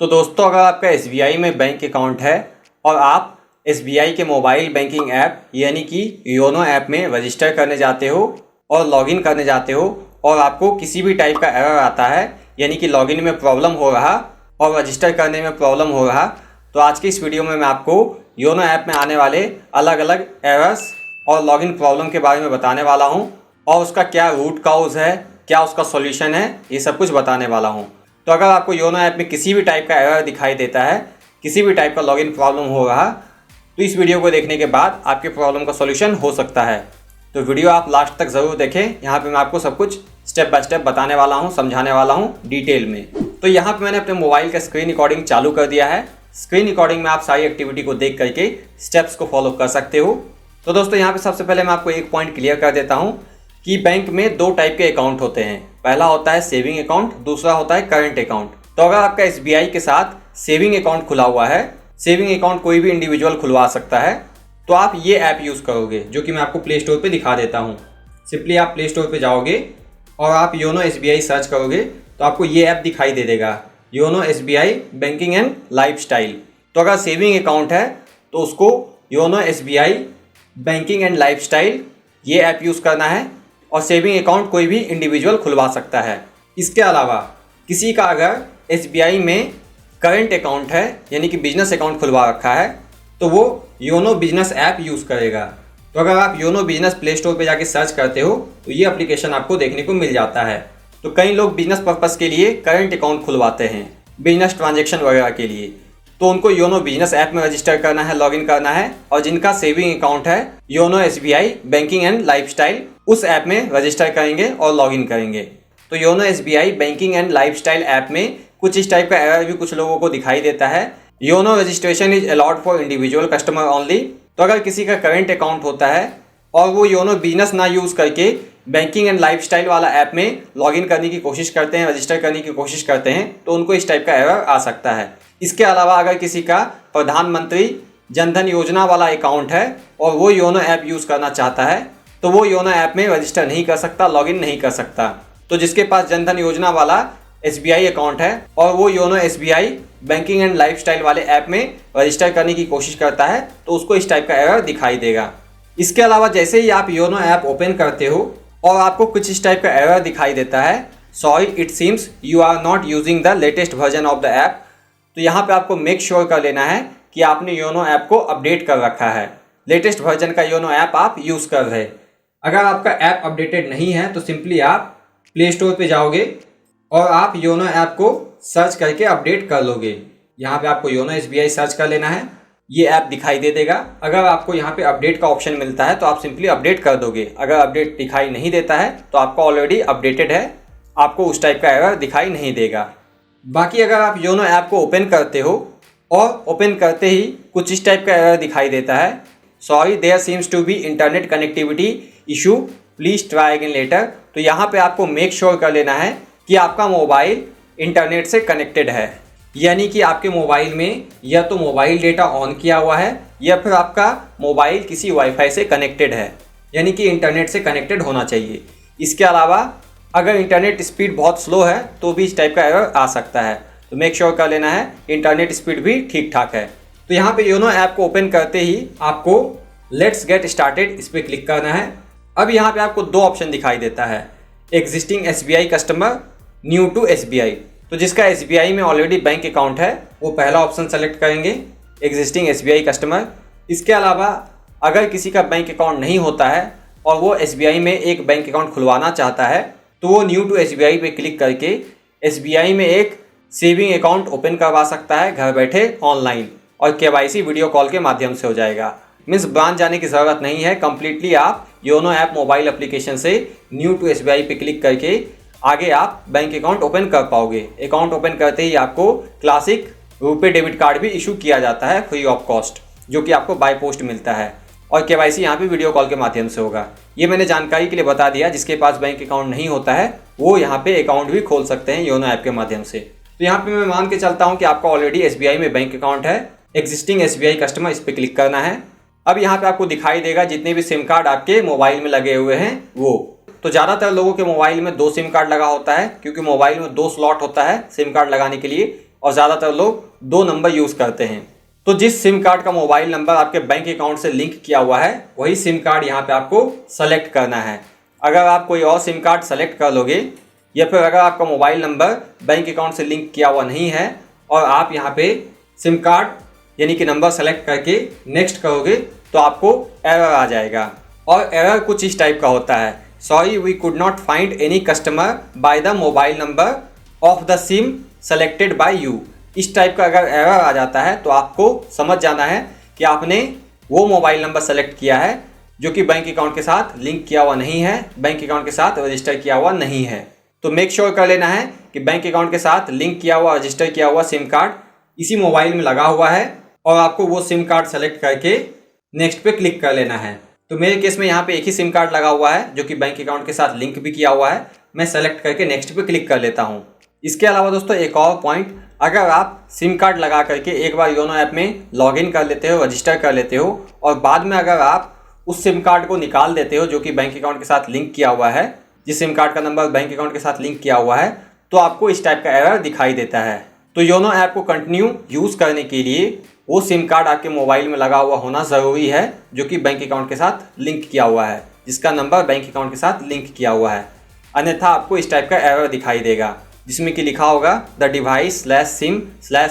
तो दोस्तों, अगर आपका SBI में बैंक अकाउंट है और आप SBI के मोबाइल बैंकिंग ऐप यानी कि योनो ऐप में रजिस्टर करने जाते हो और लॉगिन करने जाते हो और आपको किसी भी टाइप का एरर आता है, यानी कि लॉगिन में प्रॉब्लम हो रहा और रजिस्टर करने में प्रॉब्लम हो रहा, तो आज की इस वीडियो में मैं आपको योनो ऐप में आने वाले अलग अलग एरर्स और लॉगिन प्रॉब्लम के बारे में बताने वाला हूं और उसका क्या रूट कॉज है, क्या उसका सॉल्यूशन है, ये सब कुछ बताने वाला हूं। तो अगर आपको योनो ऐप में किसी भी टाइप का एरर दिखाई देता है, किसी भी टाइप का लॉगिन प्रॉब्लम हो रहा, तो इस वीडियो को देखने के बाद आपके प्रॉब्लम का सॉल्यूशन हो सकता है। तो वीडियो आप लास्ट तक ज़रूर देखें। यहाँ पे मैं आपको सब कुछ स्टेप बाय स्टेप बताने वाला हूँ, समझाने वाला हूँ डिटेल में। तो यहाँ पे मैंने अपने मोबाइल का स्क्रीन रिकॉर्डिंग चालू कर दिया है। स्क्रीन रिकॉर्डिंग में आप सारी एक्टिविटी को देख करके स्टेप्स को फॉलो कर सकते हो। तो दोस्तों, यहाँ पे सबसे पहले मैं आपको एक पॉइंट क्लियर कर देता हूँ कि बैंक में दो टाइप के अकाउंट होते हैं। पहला होता है सेविंग अकाउंट, दूसरा होता है करंट अकाउंट। तो अगर आपका SBI के साथ सेविंग अकाउंट खुला हुआ है, सेविंग अकाउंट कोई भी इंडिविजुअल खुलवा सकता है, तो आप ये ऐप यूज़ करोगे, जो कि मैं आपको प्ले स्टोर पे दिखा देता हूँ। सिंपली आप प्ले स्टोर पे जाओगे और आप योनो SBI सर्च करोगे तो आपको ये ऐप दिखाई दे देगा, YONO SBI banking and lifestyle. तो अगर सेविंग अकाउंट है तो उसको YONO SBI banking and lifestyle ये ऐप यूज़ करना है और सेविंग अकाउंट कोई भी इंडिविजुअल खुलवा सकता है। इसके अलावा किसी का अगर SBI में करंट अकाउंट है, यानी कि बिजनेस अकाउंट खुलवा रखा है, तो वो योनो बिजनेस ऐप यूज़ करेगा। तो अगर आप योनो बिजनेस प्ले स्टोर पे जाके सर्च करते हो तो ये एप्लीकेशन आपको देखने को मिल जाता है। तो कई लोग बिजनेस पर्पस के लिए करंट अकाउंट खुलवाते हैं, बिजनेस ट्रांजेक्शन वगैरह के लिए, तो उनको योनो बिजनेस ऐप में रजिस्टर करना है, लॉगिन करना है। और जिनका सेविंग अकाउंट है YONO SBI banking and lifestyle, उस ऐप में रजिस्टर करेंगे और लॉगिन करेंगे। तो YONO SBI banking and lifestyle app में कुछ इस टाइप का एरर भी कुछ लोगों को दिखाई देता है। YONO registration is allowed for individual customer only. तो अगर किसी का करंट अकाउंट होता है और वो योनो बिजनेस ना यूज़ करके बैंकिंग एंड लाइफस्टाइल वाला ऐप में लॉगिन करने की कोशिश करते हैं, रजिस्टर करने की कोशिश करते हैं, तो उनको इस टाइप का एरर आ सकता है। इसके अलावा अगर किसी का प्रधानमंत्री जनधन योजना वाला अकाउंट है और वो योनो ऐप यूज़ करना चाहता है, तो वो योनो ऐप में रजिस्टर नहीं कर सकता, लॉगिन नहीं कर सकता। तो जिसके पास जनधन योजना वाला SBI अकाउंट है और वो YONO SBI banking and lifestyle वाले ऐप में रजिस्टर करने की कोशिश करता है, तो उसको इस टाइप का एरर दिखाई देगा। इसके अलावा जैसे ही आप योनो ऐप ओपन करते हो और आपको कुछ इस टाइप का एरर दिखाई देता है, sorry it seems you are not using the latest version of the app, तो यहाँ पे आपको मेक श्योर कर लेना है कि आपने योनो ऐप को अपडेट कर रखा है, लेटेस्ट वर्जन का योनो ऐप आप यूज़ कर रहे। अगर आपका ऐप अपडेटेड नहीं है तो सिंपली आप प्ले स्टोर पे जाओगे और आप योनो ऐप को सर्च करके अपडेट कर लोगे। यहाँ पे आपको योनो SBI सर्च कर लेना है, ये ऐप दिखाई दे देगा। अगर आपको यहाँ पे अपडेट का ऑप्शन मिलता है तो आप सिंपली अपडेट कर दोगे। अगर अपडेट दिखाई नहीं देता है तो आपका ऑलरेडी अपडेटेड है, आपको उस टाइप का एरर दिखाई नहीं देगा। बाकी अगर आप योनो ऐप को ओपन करते हो और ओपन करते ही कुछ इस टाइप का एरर दिखाई देता है, sorry there seems to be internet connectivity issue, please try again later, तो यहाँ पे आपको मेक श्योर कर लेना है कि आपका मोबाइल इंटरनेट से कनेक्टेड है, यानी कि आपके मोबाइल में या तो मोबाइल डेटा ऑन किया हुआ है या फिर आपका मोबाइल किसी वाईफाई से कनेक्टेड है, यानी कि इंटरनेट से कनेक्टेड होना चाहिए। इसके अलावा अगर इंटरनेट स्पीड बहुत स्लो है तो भी इस टाइप का एरर आ सकता है, तो मेक श्योर कर लेना है इंटरनेट स्पीड भी ठीक ठाक है। तो यहाँ पे योनो ऐप को ओपन करते ही आपको लेट्स गेट स्टार्टेड इस पर क्लिक करना है। अब यहाँ पे आपको दो ऑप्शन दिखाई देता है, existing SBI customer, new to SBI। तो जिसका SBI में ऑलरेडी बैंक अकाउंट है वो पहला ऑप्शन सेलेक्ट करेंगे, एग्जिस्टिंग SBI कस्टमर। इसके अलावा अगर किसी का बैंक अकाउंट नहीं होता है और वो SBI में एक बैंक अकाउंट खुलवाना चाहता है, तो वो न्यू टू SBI पे क्लिक करके SBI में एक सेविंग अकाउंट ओपन करवा सकता है घर बैठे ऑनलाइन, और KYC वीडियो कॉल के माध्यम से हो जाएगा। मीन्स ब्रांच जाने की ज़रूरत नहीं है, कम्प्लीटली आप योनो ऐप मोबाइल एप्लीकेशन से न्यू टू SBI पे क्लिक करके आगे आप बैंक अकाउंट ओपन कर पाओगे। अकाउंट ओपन करते ही आपको क्लासिक रुपे डेबिट कार्ड भी इशू किया जाता है फ्री ऑफ कॉस्ट, जो कि आपको बाय पोस्ट मिलता है, और KYC यहाँ पे वीडियो कॉल के माध्यम से होगा। ये मैंने जानकारी के लिए बता दिया, जिसके पास बैंक अकाउंट नहीं होता है वो यहाँ पे अकाउंट भी खोल सकते हैं योनो ऐप के माध्यम से। तो यहाँ पे मैं मान के चलता हूँ कि आपका ऑलरेडी SBI में बैंक अकाउंट है, एग्जिस्टिंग SBI कस्टमर इस पर क्लिक करना है। अब यहाँ पे आपको दिखाई देगा जितने भी सिम कार्ड आपके मोबाइल में लगे हुए हैं वो, तो ज़्यादातर लोगों के मोबाइल में 2 सिम कार्ड लगा होता है, क्योंकि मोबाइल में 2 स्लॉट होता है सिम कार्ड लगाने के लिए, और ज़्यादातर लोग 2 नंबर यूज़ करते हैं। तो जिस सिम कार्ड का मोबाइल नंबर आपके बैंक अकाउंट से लिंक किया हुआ है वही सिम कार्ड यहाँ पे आपको सेलेक्ट करना है। अगर आप कोई और सिम कार्ड सेलेक्ट कर लोगे या फिर अगर आपका मोबाइल नंबर बैंक अकाउंट से लिंक किया हुआ नहीं है और आप यहाँ पे सिम कार्ड यानी कि नंबर सेलेक्ट करके नेक्स्ट करोगे तो आपको एरर आ जाएगा। और एरर कुछ इस टाइप का होता है, sorry we could not find any customer by the mobile number of the SIM selected by you. इस टाइप का अगर एरर आ जाता है तो आपको समझ जाना है कि आपने वो मोबाइल नंबर सेलेक्ट किया है जो कि बैंक अकाउंट के साथ लिंक किया हुआ नहीं है, बैंक अकाउंट के साथ रजिस्टर किया हुआ नहीं है। तो मेक श्योर कर लेना है कि बैंक अकाउंट के साथ लिंक किया हुआ, रजिस्टर किया हुआ सिम कार्ड इसी मोबाइल में लगा हुआ है और आपको वो सिम कार्ड सेलेक्ट करके नेक्स्ट पे क्लिक कर लेना है। तो मेरे केस में यहाँ पे एक ही सिम कार्ड लगा हुआ है जो कि बैंक अकाउंट के साथ लिंक भी किया हुआ है। मैं सेलेक्ट करके नेक्स्ट पे क्लिक कर लेता हूँ। इसके अलावा दोस्तों एक और पॉइंट, अगर आप सिम कार्ड लगा करके एक बार योनो ऐप में लॉगिन कर लेते हो, रजिस्टर कर लेते हो और बाद में अगर आप उस सिम कार्ड को निकाल देते हो जो कि बैंक अकाउंट के साथ लिंक किया हुआ है, जिस सिम कार्ड का नंबर बैंक अकाउंट के साथ लिंक किया हुआ है, तो आपको इस टाइप का एरर दिखाई देता है। तो योनो ऐप को कंटिन्यू यूज़ करने के लिए वो सिम कार्ड आपके मोबाइल में लगा हुआ होना ज़रूरी है जो कि बैंक अकाउंट के साथ लिंक किया हुआ है, जिसका नंबर बैंक अकाउंट के साथ लिंक किया हुआ है। अन्यथा आपको इस टाइप का एरर दिखाई देगा जिसमें कि लिखा होगा the device /SIM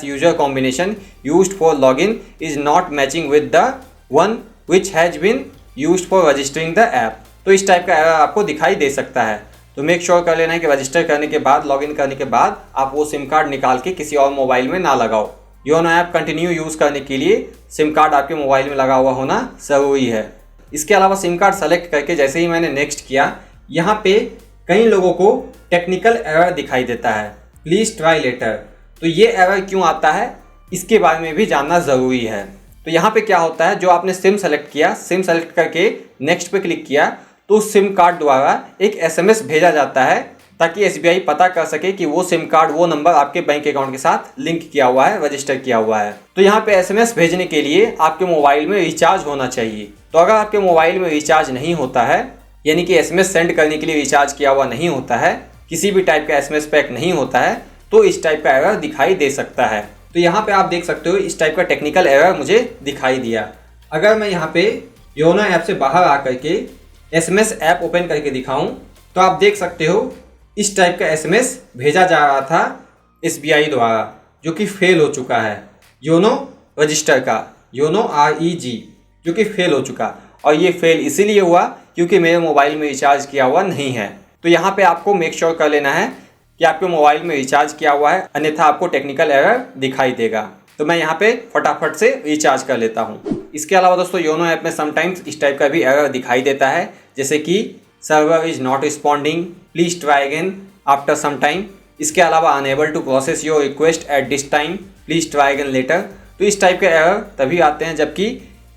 /user combination used for login is not matching with the one which has been used for registering the app. तो इस टाइप का एरर आपको दिखाई दे सकता है। तो मेक श्योर कर लेना है कि रजिस्टर करने के बाद, लॉगिन करने के बाद आप वो सिम कार्ड निकाल के किसी और मोबाइल में ना लगाओ। योनो ऐप कंटिन्यू यूज़ करने के लिए सिम कार्ड आपके मोबाइल में लगा हुआ होना ज़रूरी है। इसके अलावा सिम कार्ड सेलेक्ट करके जैसे ही मैंने नेक्स्ट किया, यहाँ पे कई लोगों को टेक्निकल एरर दिखाई देता है, प्लीज़ ट्राई लेटर। तो ये एरर क्यों आता है इसके बारे में भी जानना ज़रूरी है। तो यहाँ पे क्या होता है, जो आपने सिम सेलेक्ट किया, सिम सेलेक्ट करके नेक्स्ट पे क्लिक किया तो उस सिम कार्ड द्वारा एक SMS भेजा जाता है ताकि SBI पता कर सके कि वो सिम कार्ड, वो नंबर आपके बैंक अकाउंट के साथ लिंक किया हुआ है, रजिस्टर किया हुआ है। तो यहाँ पे SMS भेजने के लिए आपके मोबाइल में रिचार्ज होना चाहिए। तो अगर आपके मोबाइल में रिचार्ज नहीं होता है, यानी कि SMS सेंड करने के लिए रिचार्ज किया हुआ नहीं होता है, किसी भी टाइप का SMS पैक नहीं होता है, तो इस टाइप का एरर दिखाई दे सकता है। तो यहाँ पे आप देख सकते हो इस टाइप का टेक्निकल एरर मुझे दिखाई दिया। अगर मैं यहाँ पे योनो ऐप से बाहर आकर के SMS ऐप ओपन करके दिखाऊं तो आप देख सकते हो इस टाइप का SMS भेजा जा रहा था SBI द्वारा जो कि फेल हो चुका है। योनो रजिस्टर का, योनो REG, जो कि फेल हो चुका, और ये फेल इसीलिए हुआ क्योंकि मेरे मोबाइल में रिचार्ज किया हुआ नहीं है। तो यहाँ पे आपको मेक श्योर कर लेना है कि आपके मोबाइल में रिचार्ज किया हुआ है, अन्यथा आपको टेक्निकल एरर दिखाई देगा। तो मैं यहाँ पे फटाफट से रिचार्ज कर लेता हूँ। इसके अलावा दोस्तों योनो ऐप में समटाइम्स इस टाइप का भी एरर दिखाई देता है, जैसे कि server is not responding, please try again after some time. इसके अलावा unable to process your request at this time, please try again later. तो इस टाइप के एरर तभी आते हैं जबकि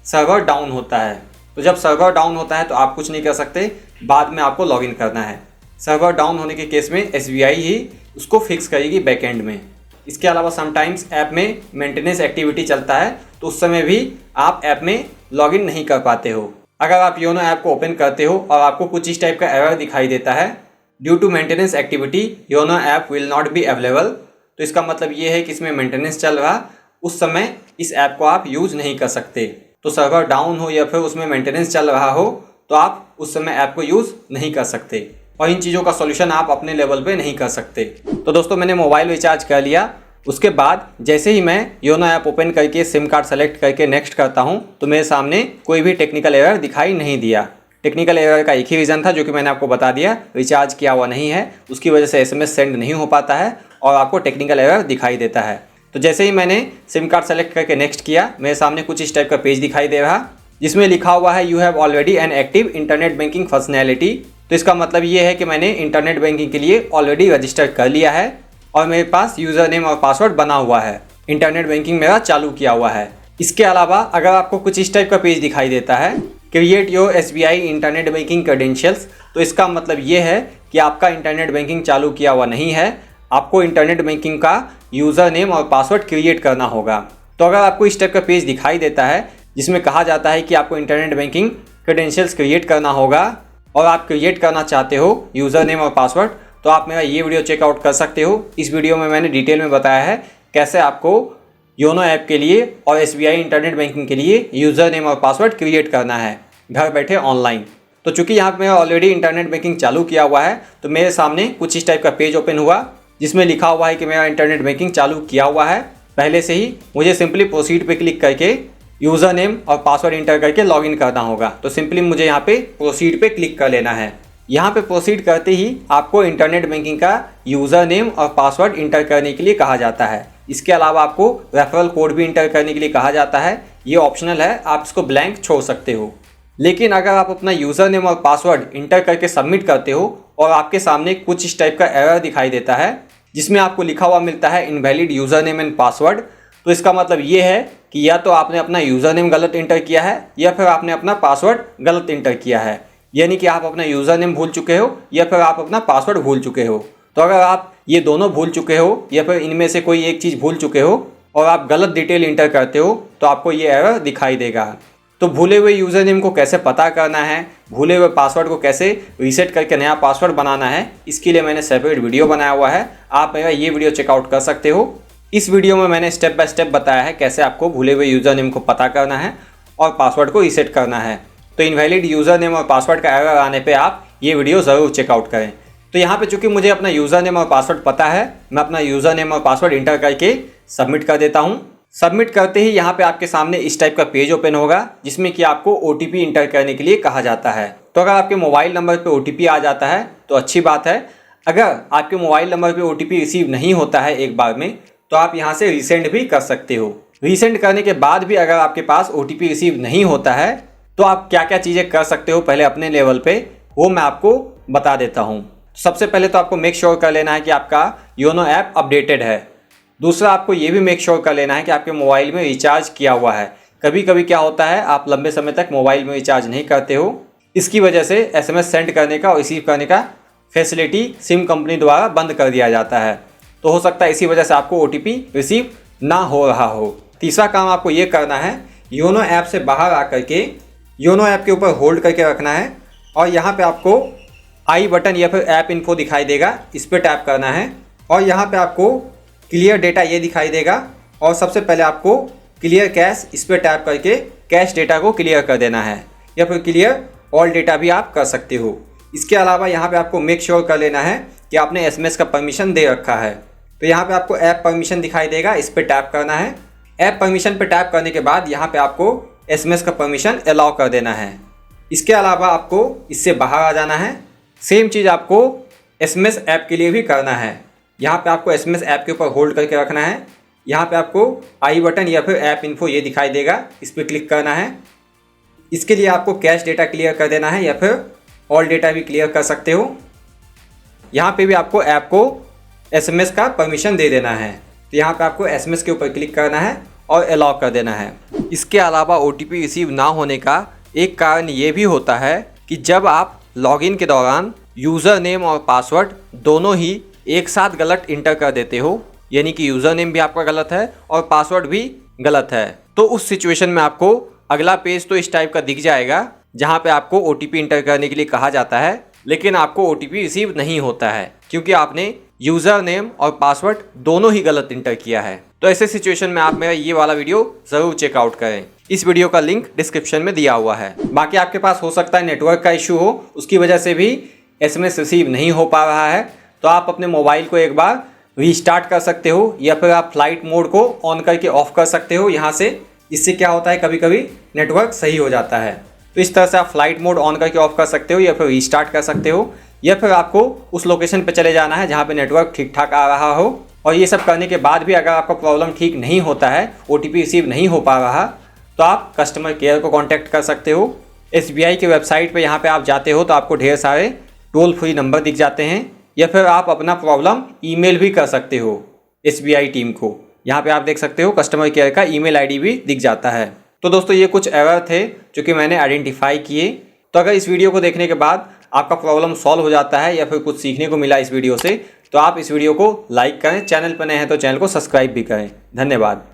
सर्वर डाउन होता है। तो जब सर्वर डाउन होता है तो आप कुछ नहीं कर सकते, बाद में आपको लॉगिन करना है। सर्वर डाउन होने के केस में SBI ही उसको फिक्स करेगी बैकएंड में। इसके अलावा समटाइम्स ऐप में मेंटेनेंस एक्टिविटी चलता है तो उस समय भी आप ऐप में लॉगिन नहीं कर पाते हो। अगर आप योनो ऐप को ओपन करते हो और आपको कुछ इस टाइप का एरर दिखाई देता है, due to maintenance activity YONO app will not be available, तो इसका मतलब ये है कि इसमें मेंटेनेंस चल रहा, उस समय इस ऐप को आप यूज़ नहीं कर सकते। तो सर्वर डाउन हो या फिर उसमें मेंटेनेंस चल रहा हो तो आप उस समय ऐप को यूज़ नहीं कर सकते, और इन चीज़ों का सॉल्यूशन आप अपने लेवल पे नहीं कर सकते। तो दोस्तों मैंने मोबाइल रिचार्ज कर लिया, उसके बाद जैसे ही मैं योनो ऐप ओपन करके सिम कार्ड सेलेक्ट करके नेक्स्ट करता हूं तो मेरे सामने कोई भी टेक्निकल एरर दिखाई नहीं दिया। टेक्निकल एरर का एक ही रीज़न था जो कि मैंने आपको बता दिया, रिचार्ज किया हुआ नहीं है, उसकी वजह से SMS सेंड नहीं हो पाता है और आपको टेक्निकल एरर दिखाई देता है। तो जैसे ही मैंने सिम कार्ड सेलेक्ट करके नेक्स्ट किया, मेरे सामने कुछ इस टाइप का पेज दिखाई दे रहा जिसमें लिखा हुआ है you have already an active internet banking functionality. तो इसका मतलब ये है कि मैंने इंटरनेट बैंकिंग के लिए ऑलरेडी रजिस्टर कर लिया है और मेरे पास यूज़र नेम और पासवर्ड बना हुआ है, इंटरनेट बैंकिंग मेरा चालू किया हुआ है। इसके अलावा अगर आपको कुछ इस टाइप का पेज दिखाई देता है create your SBI internet banking credentials, तो इसका मतलब ये है कि आपका इंटरनेट बैंकिंग चालू किया हुआ नहीं है, आपको इंटरनेट बैंकिंग का यूज़र नेम और पासवर्ड क्रिएट करना होगा। तो अगर आपको इस टाइप का पेज दिखाई देता है जिसमें कहा जाता है कि आपको इंटरनेट बैंकिंग क्रेडेंशियल्स क्रिएट करना होगा और आप क्रिएट करना चाहते हो यूज़र नेम और पासवर्ड, तो आप मेरा ये वीडियो चेकआउट कर सकते हो। इस वीडियो में मैंने डिटेल में बताया है कैसे आपको योनो ऐप के लिए और SBI इंटरनेट बैंकिंग के लिए यूज़र नेम और पासवर्ड क्रिएट करना है घर बैठे ऑनलाइन। तो चूँकि यहाँ पर मैं ऑलरेडी इंटरनेट बैंकिंग चालू किया हुआ है तो मेरे सामने कुछ इस टाइप का पेज ओपन हुआ जिसमें लिखा हुआ है कि मेरा इंटरनेट बैंकिंग चालू किया हुआ है पहले से ही। मुझे सिंपली प्रोसीड पे क्लिक करके यूज़र नेम और पासवर्ड इंटर करके लॉगिन करना होगा। तो सिंपली मुझे यहाँ पे प्रोसीड पे क्लिक कर लेना है। यहाँ पे प्रोसीड करते ही आपको इंटरनेट बैंकिंग का यूज़र नेम और पासवर्ड इंटर करने के लिए कहा जाता है। इसके अलावा आपको रेफरल कोड भी इंटर करने के लिए कहा जाता है। ये ऑप्शनल है, आप इसको ब्लैंक छोड़ सकते हो। लेकिन अगर आप अपना यूज़र नेम और पासवर्ड इंटर करके सबमिट करते हो और आपके सामने कुछ इस टाइप का एरर दिखाई देता है जिसमें आपको लिखा हुआ मिलता है invalid user name and password, तो इसका मतलब ये है कि या तो आपने अपना यूज़र नेम गलत इंटर किया है या फिर आपने अपना पासवर्ड गलत इंटर किया है। यानी कि आप अपना यूज़र नेम भूल चुके हो या फिर आप अपना पासवर्ड भूल चुके हो। तो अगर आप ये दोनों भूल चुके हो या फिर इनमें से कोई एक चीज़ भूल चुके हो और आप गलत डिटेल इंटर करते हो तो आपको ये एरर दिखाई देगा। तो भूले हुए यूज़र नेम को कैसे पता करना है, भूले हुए पासवर्ड को कैसे रीसेट करके नया पासवर्ड बनाना है, इसके लिए मैंने सेपरेट वीडियो बनाया हुआ है। आप मेरा ये वीडियो चेकआउट कर सकते हो। इस वीडियो में मैंने स्टेप बाय स्टेप बताया है कैसे आपको भूले हुए यूज़र नेम को पता करना है और पासवर्ड को रीसेट करना है। तो इनवैलिड यूज़र नेम और पासवर्ड का एरर आने पे आप ये वीडियो ज़रूर चेकआउट करें। तो यहाँ पे चूँकि मुझे अपना यूज़र नेम और पासवर्ड पता है, मैं अपना यूज़र नेम और पासवर्ड इंटर करके सबमिट कर देता हूँ। सबमिट करते ही यहाँ पे आपके सामने इस टाइप का पेज ओपन होगा जिसमें कि आपको OTP इंटर करने के लिए कहा जाता है। तो अगर आपके मोबाइल नंबर पे OTP आ जाता है तो अच्छी बात है। अगर आपके मोबाइल नंबर पे OTP रिसीव नहीं होता है एक बार में तो आप यहाँ से रीसेंड भी कर सकते हो। रीसेंड करने के बाद भी अगर आपके पास OTP रिसीव नहीं होता है तो आप क्या क्या चीज़ें कर सकते हो पहले अपने लेवल पे, वो मैं आपको बता देता हूँ। सबसे पहले तो आपको मेक श्योर कर लेना है कि आपका योनो ऐप अपडेटेड है। दूसरा, आपको ये भी मेक श्योर कर लेना है कि आपके मोबाइल में रिचार्ज किया हुआ है। कभी कभी क्या होता है, आप लंबे समय तक मोबाइल में रिचार्ज नहीं करते हो, इसकी वजह से SMS सेंड करने का और रिसीव करने का फैसिलिटी सिम कंपनी द्वारा बंद कर दिया जाता है। तो हो सकता है इसी वजह से आपको OTP रिसीव ना हो रहा हो। तीसरा काम आपको ये करना है, योनो ऐप से बाहर आकर के योनो ऐप के ऊपर होल्ड करके रखना है और यहाँ पे आपको आई बटन या फिर ऐप इन्फो दिखाई देगा, इस पर टैप करना है और यहाँ पे आपको क्लियर डेटा ये दिखाई देगा और सबसे पहले आपको क्लियर कैश, इस पर टैप करके कैश डेटा को क्लियर कर देना है या फिर क्लियर ऑल डेटा भी आप कर सकते हो। इसके अलावा यहाँ पे आपको मेक श्योर कर लेना है कि आपने SMS का परमिशन दे रखा है। तो यहाँ पे आपको ऐप परमिशन दिखाई देगा, इस पर टैप करना है। ऐप परमिशन पर टैप करने के बाद यहाँ पे आपको SMS का परमिशन अलाउ कर देना है। इसके अलावा आपको इससे बाहर आ जाना है। सेम चीज़ आपको SMS ऐप के लिए भी करना है। यहाँ पे आपको SMS ऐप के ऊपर होल्ड करके रखना है। यहाँ पे आपको आई बटन या फिर ऐप इन्फो ये दिखाई देगा, इस पर क्लिक करना है। इसके लिए आपको कैश डेटा क्लियर कर देना है या फिर ऑल डेटा भी क्लियर कर सकते हो। यहाँ पे भी आपको ऐप को SMS का परमिशन दे देना है। तो यहाँ पे आपको SMS के ऊपर क्लिक करना है और अलाउ कर देना है। इसके अलावा OTP रिसीव ना होने का एक कारण ये भी होता है कि जब आप लॉगिन के दौरान यूज़र नेम और पासवर्ड दोनों ही एक साथ गलत इंटर कर देते हो, यानी कि यूज़र नेम भी आपका गलत है और पासवर्ड भी गलत है, तो उस सिचुएशन में आपको अगला पेज तो इस टाइप का दिख जाएगा जहां पे आपको OTP इंटर करने के लिए कहा जाता है, लेकिन आपको OTP रिसीव नहीं होता है क्योंकि आपने यूज़र नेम और पासवर्ड दोनों ही गलत इंटर किया है। तो ऐसे सिचुएशन में आप मेरा ये वाला वीडियो ज़रूर चेकआउट करें। इस वीडियो का लिंक डिस्क्रिप्शन में दिया हुआ है। बाकी आपके पास हो सकता है नेटवर्क का इशू हो, उसकी वजह से भी SMS रिसीव नहीं हो पा रहा है, तो आप अपने मोबाइल को एक बार रीस्टार्ट कर सकते हो या फिर आप फ्लाइट मोड को ऑन करके ऑफ कर सकते हो यहाँ से। इससे क्या होता है, कभी कभी नेटवर्क सही हो जाता है। तो इस तरह से आप फ्लाइट मोड ऑन करके ऑफ कर सकते हो या फिर रीस्टार्ट कर सकते हो, या फिर आपको उस लोकेशन पे चले जाना है जहाँ पे नेटवर्क ठीक ठाक आ रहा हो। और ये सब करने के बाद भी अगर आपका प्रॉब्लम ठीक नहीं होता है, OTP रिसीव नहीं हो पा रहा, तो आप कस्टमर केयर को कॉन्टैक्ट कर सकते हो। SBI की वेबसाइट पर यहाँ पर आप जाते हो तो आपको ढेर सारे टोल फ्री नंबर दिख जाते हैं, या फिर आप अपना प्रॉब्लम ईमेल भी कर सकते हो SBI टीम को। यहाँ पे आप देख सकते हो कस्टमर केयर का ईमेल ID भी दिख जाता है। तो दोस्तों ये कुछ एरर थे जो कि मैंने आइडेंटिफाई किए। तो अगर इस वीडियो को देखने के बाद आपका प्रॉब्लम सॉल्व हो जाता है या फिर कुछ सीखने को मिला इस वीडियो से, तो आप इस वीडियो को लाइक करें, चैनल पर नए हैं तो चैनल को सब्सक्राइब भी करें। धन्यवाद।